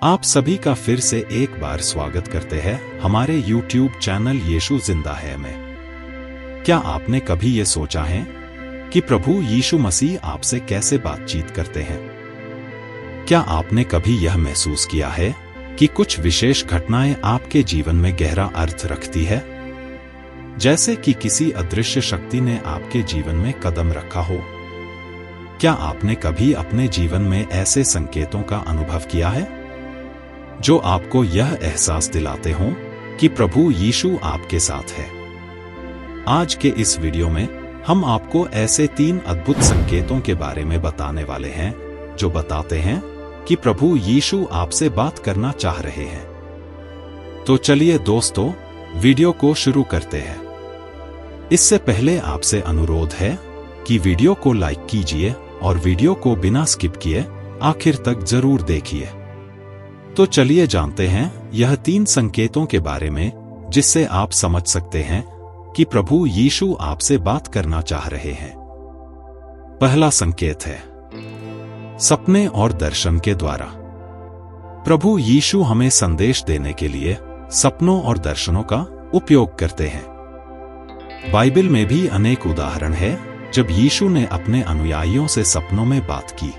आप सभी का फिर से एक बार स्वागत करते हैं हमारे YouTube चैनल यीशु जिंदा है में। क्या आपने कभी ये सोचा है कि प्रभु यीशु मसीह आपसे कैसे बातचीत करते हैं? क्या आपने कभी यह महसूस किया है कि कुछ विशेष घटनाएं आपके जीवन में गहरा अर्थ रखती है, जैसे कि किसी अदृश्य शक्ति ने आपके जीवन में कदम रखा हो? क्या आपने कभी अपने जीवन में ऐसे संकेतों का अनुभव किया है जो आपको यह एहसास दिलाते हों कि प्रभु यीशु आपके साथ है? आज के इस वीडियो में हम आपको ऐसे 3 अद्भुत संकेतों के बारे में बताने वाले हैं जो बताते हैं कि प्रभु यीशु आपसे बात करना चाह रहे हैं। तो चलिए दोस्तों, वीडियो को शुरू करते हैं। इससे पहले आपसे अनुरोध है कि वीडियो को लाइक कीजिए और वीडियो को बिना स्किप किए आखिर तक जरूर देखिए। तो चलिए जानते हैं यह 3 संकेतों के बारे में जिससे आप समझ सकते हैं कि प्रभु यीशु आपसे बात करना चाह रहे हैं। पहला संकेत है सपने और दर्शन के द्वारा। प्रभु यीशु हमें संदेश देने के लिए सपनों और दर्शनों का उपयोग करते हैं। बाइबल में भी अनेक उदाहरण है जब यीशु ने अपने अनुयायियों से सपनों में बात की।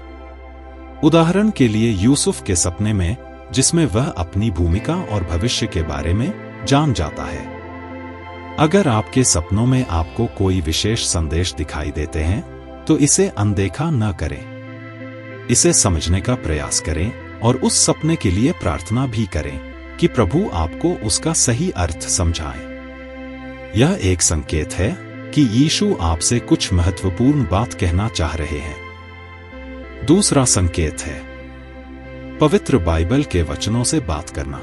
उदाहरण के लिए यूसुफ के सपने में, जिसमें वह अपनी भूमिका और भविष्य के बारे में जान जाता है। अगर आपके सपनों में आपको कोई विशेष संदेश दिखाई देते हैं तो इसे अनदेखा न करें। इसे समझने का प्रयास करें और उस सपने के लिए प्रार्थना भी करें कि प्रभु आपको उसका सही अर्थ समझाए। यह एक संकेत है कि यीशु आपसे कुछ महत्वपूर्ण बात कहना चाह रहे हैं। दूसरा संकेत है पवित्र बाइबल के वचनों से बात करना।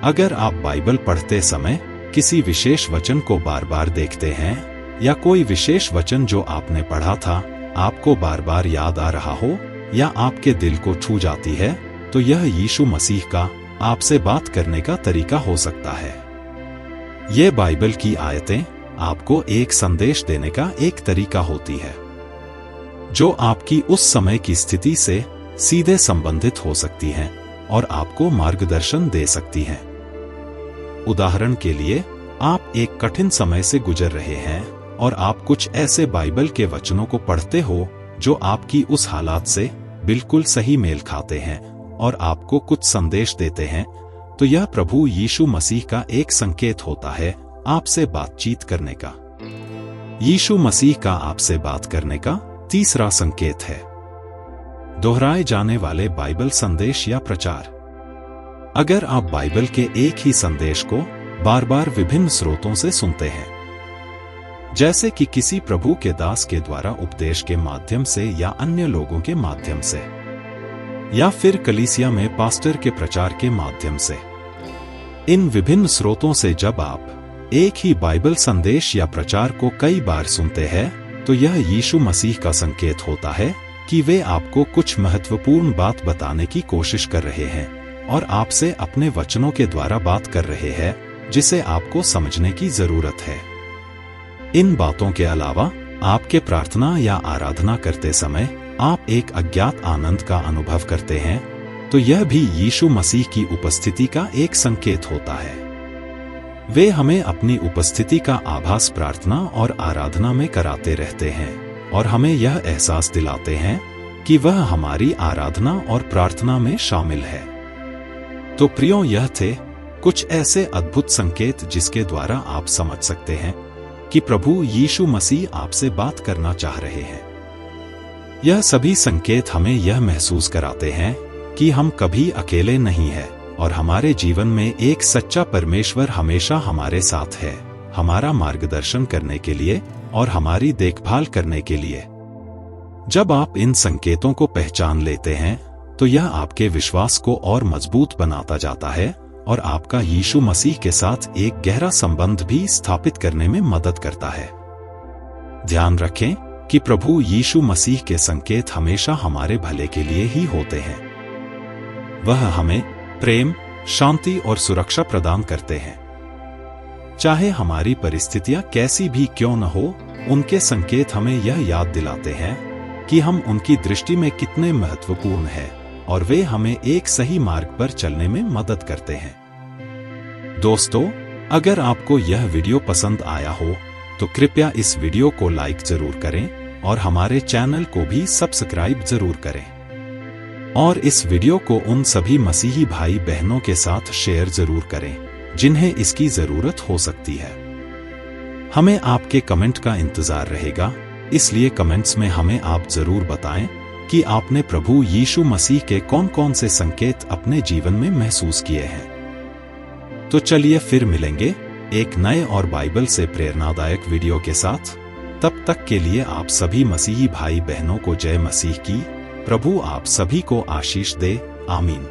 अगर आप बाइबल पढ़ते समय किसी विशेष वचन को बार बार देखते हैं या कोई विशेष वचन जो आपने पढ़ा था आपको बार बार याद आ रहा हो या आपके दिल को छू जाती है, तो यह यीशु मसीह का आपसे बात करने का तरीका हो सकता है। ये बाइबल की आयतें आपको एक संदेश देने का एक तरीका होती है जो आपकी उस समय की स्थिति से सीधे संबंधित हो सकती हैं और आपको मार्गदर्शन दे सकती हैं। उदाहरण के लिए, आप एक कठिन समय से गुजर रहे हैं और आप कुछ ऐसे बाइबल के वचनों को पढ़ते हो जो आपकी उस हालात से बिल्कुल सही मेल खाते हैं और आपको कुछ संदेश देते हैं, तो यह प्रभु यीशु मसीह का एक संकेत होता है आपसे बातचीत करने का। यीशु मसीह का आपसे बात करने का तीसरा संकेत है दोहराए जाने वाले बाइबल संदेश या प्रचार। अगर आप बाइबल के एक ही संदेश को बार बार विभिन्न स्रोतों से सुनते हैं, जैसे कि किसी प्रभु के दास के द्वारा उपदेश के माध्यम से या अन्य लोगों के माध्यम से, या फिर कलीसिया में पास्टर के प्रचार के माध्यम से, इन विभिन्न स्रोतों से जब आप एक ही बाइबल संदेश या प्रचार को कई बार सुनते हैं, तो यह यीशु मसीह का संकेत होता है कि वे आपको कुछ महत्वपूर्ण बात बताने की कोशिश कर रहे हैं और आपसे अपने वचनों के द्वारा बात कर रहे हैं जिसे आपको समझने की जरूरत है। इन बातों के अलावा आपके प्रार्थना या आराधना करते समय आप एक अज्ञात आनंद का अनुभव करते हैं, तो यह भी यीशु मसीह की उपस्थिति का एक संकेत होता है। वे हमें अपनी उपस्थिति का आभास प्रार्थना और आराधना में कराते रहते हैं और हमें यह एहसास दिलाते हैं कि वह हमारी आराधना और प्रार्थना में शामिल है। तो प्रियो, यह थे कुछ ऐसे अद्भुत संकेत जिसके द्वारा आप समझ सकते हैं कि प्रभु यीशु मसीह आपसे बात करना चाह रहे हैं। यह सभी संकेत हमें यह महसूस कराते हैं कि हम कभी अकेले नहीं हैं और हमारे जीवन में एक सच्चा परमेश्वर हमेशा हमारे साथ है, हमारा मार्गदर्शन करने के लिए और हमारी देखभाल करने के लिए। जब आप इन संकेतों को पहचान लेते हैं तो यह आपके विश्वास को और मजबूत बनाता जाता है और आपका यीशु मसीह के साथ एक गहरा संबंध भी स्थापित करने में मदद करता है। ध्यान रखें कि प्रभु यीशु मसीह के संकेत हमेशा हमारे भले के लिए ही होते हैं। वह हमें प्रेम, शांति और सुरक्षा प्रदान करते हैं। चाहे हमारी परिस्थितियां कैसी भी क्यों न हो, उनके संकेत हमें यह याद दिलाते हैं कि हम उनकी दृष्टि में कितने महत्वपूर्ण हैं और वे हमें एक सही मार्ग पर चलने में मदद करते हैं। दोस्तों, अगर आपको यह वीडियो पसंद आया हो तो कृपया इस वीडियो को लाइक जरूर करें और हमारे चैनल को भी सब्सक्राइब जरूर करें। और इस वीडियो को उन सभी मसीही भाई बहनों के साथ शेयर जरूर करें जिन्हें इसकी जरूरत हो सकती है। हमें आपके कमेंट का इंतजार रहेगा, इसलिए कमेंट्स में हमें आप जरूर बताएं कि आपने प्रभु यीशु मसीह के कौन कौन से संकेत अपने जीवन में महसूस किए हैं। तो चलिए फिर मिलेंगे एक नए और बाइबल से प्रेरणादायक वीडियो के साथ। तब तक के लिए आप सभी मसीही भाई बहनों को जय मसीह की। प्रभु आप सभी को आशीष दे। आमीन।